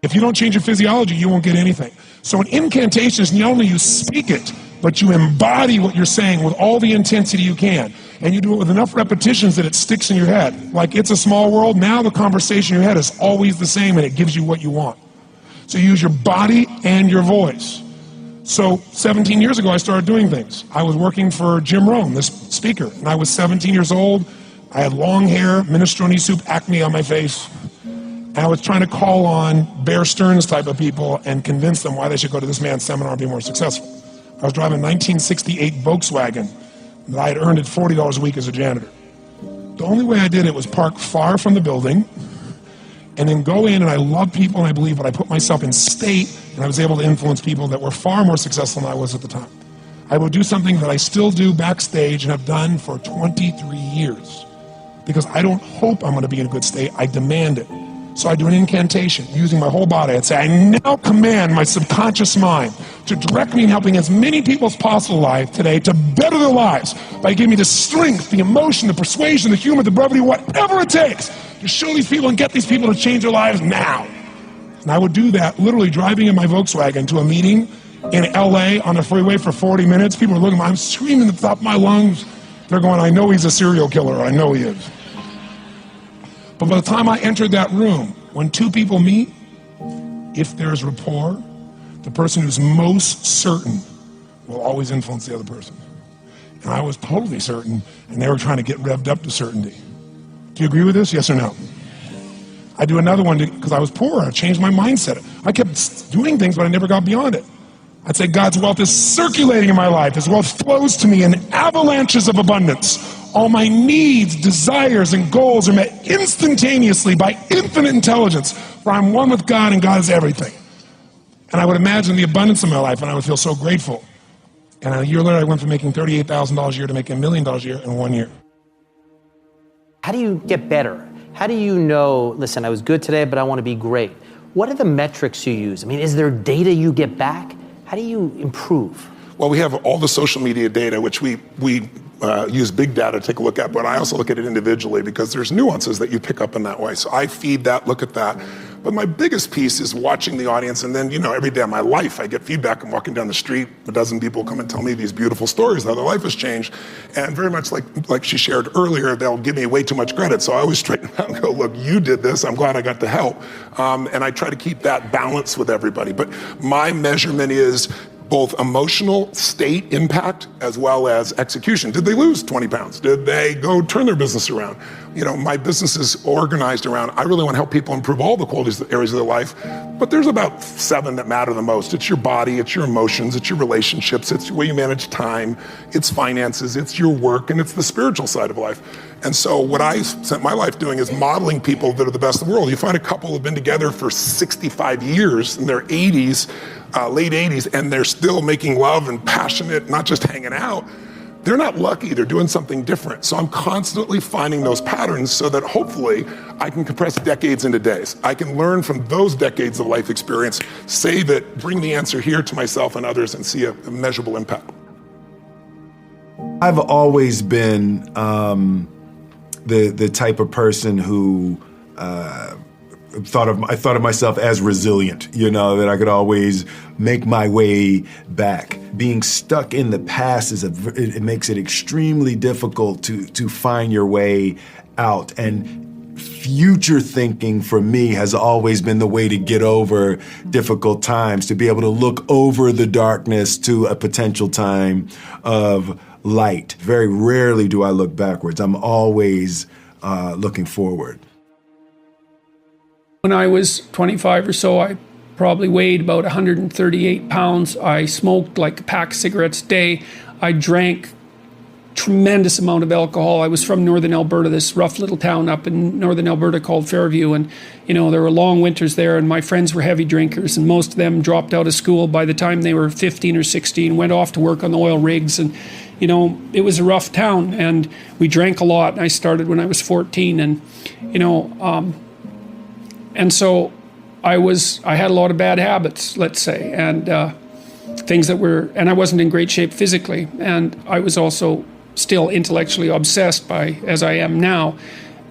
If you don't change your physiology, you won't get anything. So an incantation is not only you speak it, but you embody what you're saying with all the intensity you can. And you do it with enough repetitions that it sticks in your head. Like It's a Small World, now the conversation in your head is always the same and it gives you what you want. So you use your body and your voice. So 17 years ago, I started doing things. I was working for Jim Rohn, this speaker, and I was 17 years old. I had long hair, minestrone soup, acne on my face. And I was trying to call on Bear Stearns type of people and convince them why they should go to this man's seminar and be more successful. I was driving a 1968 Volkswagen that I had earned at $40 a week as a janitor. The only way I did it was park far from the building and then go in, and I love people and I believe, but I put myself in state, and I was able to influence people that were far more successful than I was at the time. I would do something that I still do backstage and have done for 23 years because I don't hope I'm going to be in a good state, I demand it. So I do an incantation using my whole body. I'd say, I now command my subconscious mind to direct me in helping as many people as possible alive today to better their lives by giving me the strength, the emotion, the persuasion, the humor, the brevity, whatever it takes to show these people and get these people to change their lives now. And I would do that literally driving in my Volkswagen to a meeting in LA on the freeway for 40 minutes. People are looking at me, I'm screaming at the top of my lungs. They're going, I know he's a serial killer, I know he is. But by the time I entered that room, when two people meet, if there's rapport, the person who's most certain will always influence the other person. And I was totally certain, and they were trying to get revved up to certainty. Do you agree with this, yes or no? I do another one because I was poor. I changed my mindset. I kept doing things, but I never got beyond it. I'd say God's wealth is circulating in my life. His wealth flows to me in avalanches of abundance. All my needs, desires, and goals are met instantaneously by infinite intelligence, for I'm one with God and God is everything. And I would imagine the abundance of my life, and I would feel so grateful. And a year later, I went from making $38,000 a year to making $1 million a year in 1 year. How do you get better? How do you know, listen, I was good today, but I want to be great? What are the metrics you use? I mean, is there data you get back? How do you improve? Well, we have all the social media data, which we use big data to take a look at, but I also look at it individually because there's nuances that you pick up in that way. So I feed that, look at that. But my biggest piece is watching the audience, and then, every day of my life, I get feedback. I'm walking down the street, a dozen people come and tell me these beautiful stories, how their life has changed. And very much like she shared earlier, they'll give me way too much credit. So I always straighten out and go, look, you did this. I'm glad I got to help. And I try to keep that balance with everybody. But my measurement is both emotional state impact as well as execution. Did they lose 20 pounds? Did they go turn their business around? My business is organized around, I really want to help people improve all the qualities, areas of their life, but there's about 7 that matter the most. It's your body, it's your emotions, it's your relationships, it's the way you manage time, it's finances, it's your work, and it's the spiritual side of life. And so what I spent my life doing is modeling people that are the best in the world. You find a couple who've been together for 65 years in their 80s, late 80s, and they're still making love and passionate, not just hanging out. They're not lucky, they're doing something different. So I'm constantly finding those patterns so that hopefully I can compress decades into days. I can learn from those decades of life experience, save it, bring the answer here to myself and others, and see a measurable impact. I've always been the type of person who I thought of myself as resilient, that I could always make my way back. Being stuck in the past it makes it extremely difficult to find your way out. And future thinking for me has always been the way to get over difficult times, to be able to look over the darkness to a potential time of light. Very rarely do I look backwards. I'm always looking forward. When I was 25 or so, I probably weighed about 138 pounds. I smoked like a pack of cigarettes a day. I drank tremendous amount of alcohol. I was from northern Alberta, this rough little town up in northern Alberta called Fairview. And, there were long winters there, and my friends were heavy drinkers, and most of them dropped out of school by the time they were 15 or 16, went off to work on the oil rigs. And, it was a rough town, and we drank a lot. I started when I was 14, and, and so I had a lot of bad habits, let's say, and things and I wasn't in great shape physically, and I was also still intellectually obsessed as I am now,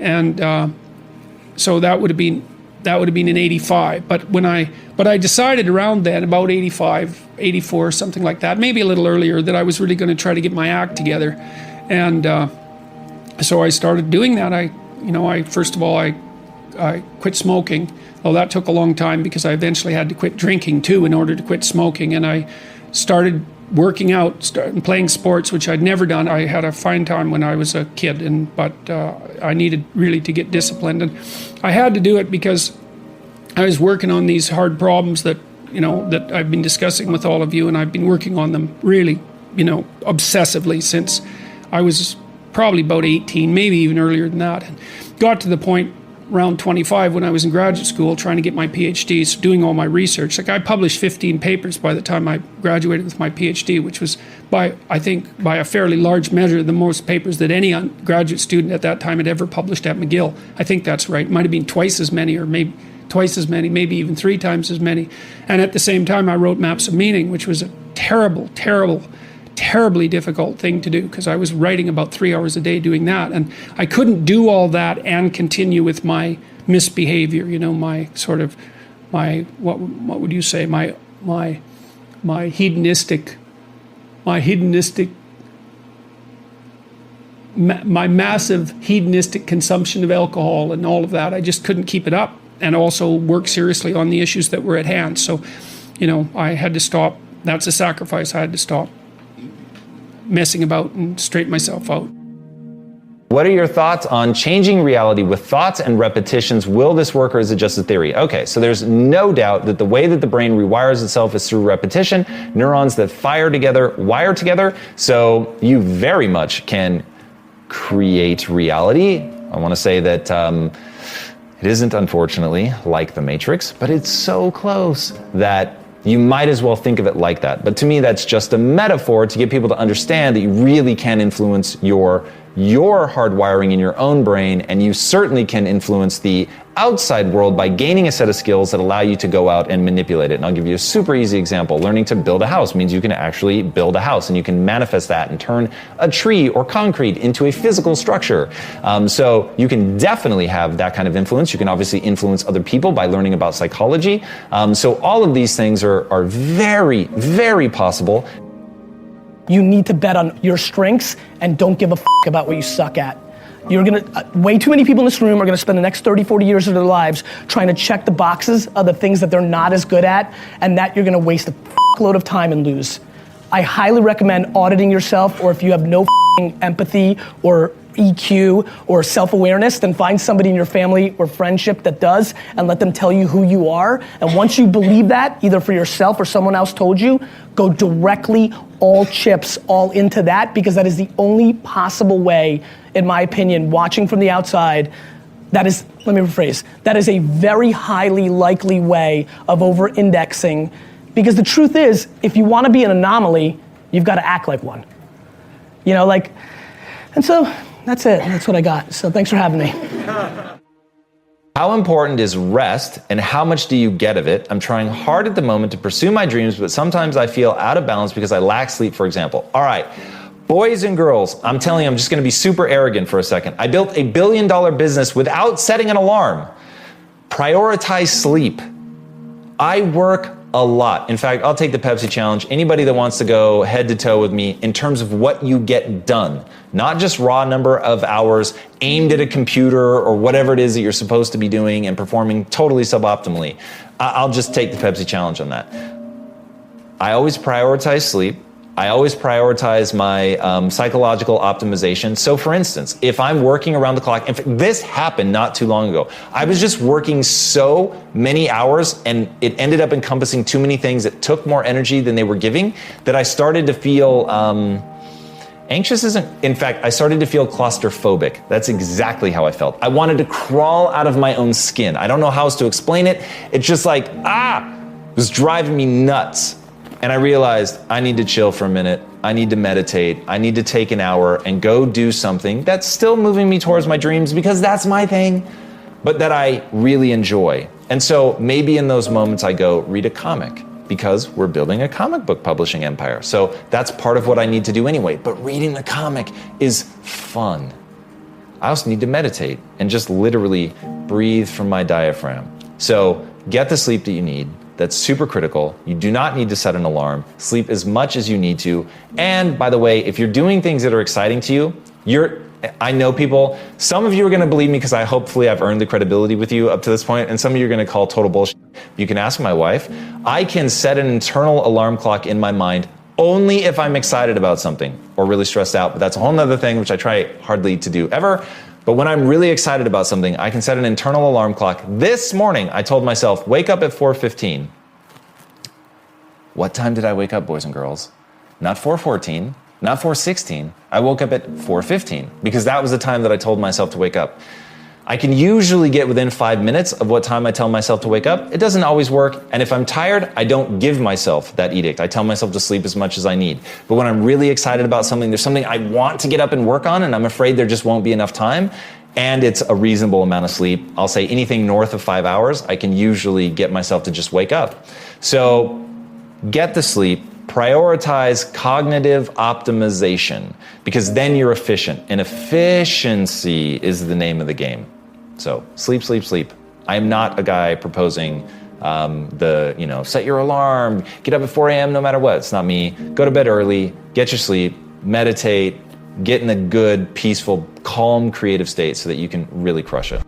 and so that that would have been in 85. But I decided around then, about 85, 84, something like that, maybe a little earlier, that I was really going to try to get my act together. And so I started doing that. First of all, I quit smoking. Well, that took a long time because I eventually had to quit drinking too in order to quit smoking. And I started working out, and playing sports, which I'd never done. I had a fine time when I was a kid, but I needed really to get disciplined. And I had to do it because I was working on these hard problems that I've been discussing with all of you, and I've been working on them really, obsessively since I was probably about 18, maybe even earlier than that. And got to the point around 25 when I was in graduate school trying to get my PhD, so doing all my research. Like, I published 15 papers by the time I graduated with my PhD, which was by a fairly large measure the most papers that any graduate student at that time had ever published at McGill. I think that's right. It might have been twice as many, or maybe twice as many, maybe even 3 times as many. And at the same time, I wrote Maps of Meaning, which was a terribly difficult thing to do, because I was writing about 3 hours a day doing that, and I couldn't do all that and continue with my misbehavior, my sort of, what would you say, my hedonistic, my massive hedonistic consumption of alcohol and all of that. I just couldn't keep it up, and also work seriously on the issues that were at hand. So, I had to stop. That's a sacrifice. I had to stop messing about and straighten myself out. What are your thoughts on changing reality with thoughts and repetitions? Will this work, or is it just a theory? Okay, so there's no doubt that the way that the brain rewires itself is through repetition. Neurons that fire together wire together, so you very much can create reality. I want to say that it isn't, unfortunately, like the Matrix, but it's so close that you might as well think of it like that. But to me, that's just a metaphor to get people to understand that you really can influence your hardwiring in your own brain, and you certainly can influence the outside world by gaining a set of skills that allow you to go out and manipulate it. And I'll give you a super easy example. Learning to build a house means you can actually build a house, and you can manifest that and turn a tree or concrete into a physical structure. So you can definitely have that kind of influence. You can obviously influence other people by learning about psychology. So all of these things are very, very possible. You need to bet on your strengths and don't give a about what you suck at. Way too many people in this room are gonna spend the next 30, 40 years of their lives trying to check the boxes of the things that they're not as good at, and that you're gonna waste a load of time and lose. I highly recommend auditing yourself, or if you have no empathy or EQ or self-awareness, then find somebody in your family or friendship that does, and let them tell you who you are. And once you believe that, either for yourself or someone else told you, go directly, all chips, all into that, because that is the only possible way, in my opinion, watching from the outside. That is, let me rephrase, that is a very highly likely way of over-indexing, because the truth is, if you want to be an anomaly, you've got to act like one. And so that's it. That's what I got. So thanks for having me. How important is rest, and how much do you get of it? I'm trying hard at the moment to pursue my dreams, but sometimes I feel out of balance because I lack sleep, for example. All right, boys and girls, I'm telling you, I'm just gonna be super arrogant for a second. I built $1 billion business without setting an alarm. Prioritize sleep. I work a lot. In fact, I'll take the Pepsi challenge. Anybody that wants to go head to toe with me in terms of what you get done, not just raw number of hours aimed at a computer or whatever it is that you're supposed to be doing and performing totally suboptimally. I'll just take the Pepsi challenge on that. I always prioritize sleep. I always prioritize my psychological optimization. So for instance, if I'm working around the clock, in fact, this happened not too long ago. I was just working so many hours, and it ended up encompassing too many things that took more energy than they were giving, that I started to feel anxious. In fact, I started to feel claustrophobic. That's exactly how I felt. I wanted to crawl out of my own skin. I don't know how else to explain it. It's just like, it was driving me nuts. And I realized I need to chill for a minute. I need to meditate. I need to take an hour and go do something that's still moving me towards my dreams, because that's my thing, but that I really enjoy. And so maybe in those moments I go read a comic, because we're building a comic book publishing empire. So that's part of what I need to do anyway. But reading the comic is fun. I also need to meditate and just literally breathe from my diaphragm. So get the sleep that you need. That's super critical. You do not need to set an alarm. Sleep as much as you need to. And by the way, if you're doing things that are exciting to you, I know people, some of you are gonna believe me because hopefully I've earned the credibility with you up to this point, and some of you are gonna call total bullshit. You can ask my wife. I can set an internal alarm clock in my mind only if I'm excited about something or really stressed out, but that's a whole nother thing which I try hardly to do ever. But when I'm really excited about something, I can set an internal alarm clock. This morning, I told myself, wake up at 4:15. What time did I wake up, boys and girls? Not 4:14, not 4:16. I woke up at 4:15 because that was the time that I told myself to wake up. I can usually get within 5 minutes of what time I tell myself to wake up. It doesn't always work. And if I'm tired, I don't give myself that edict. I tell myself to sleep as much as I need. But when I'm really excited about something, there's something I want to get up and work on, and I'm afraid there just won't be enough time, and it's a reasonable amount of sleep. I'll say anything north of 5 hours, I can usually get myself to just wake up. So get the sleep. Prioritize cognitive optimization, because then you're efficient, and efficiency is the name of the game. So sleep, sleep, sleep. I am not a guy proposing set your alarm, get up at 4 a.m. no matter what. It's not me. Go to bed early, get your sleep, meditate, get in a good, peaceful, calm, creative state so that you can really crush it.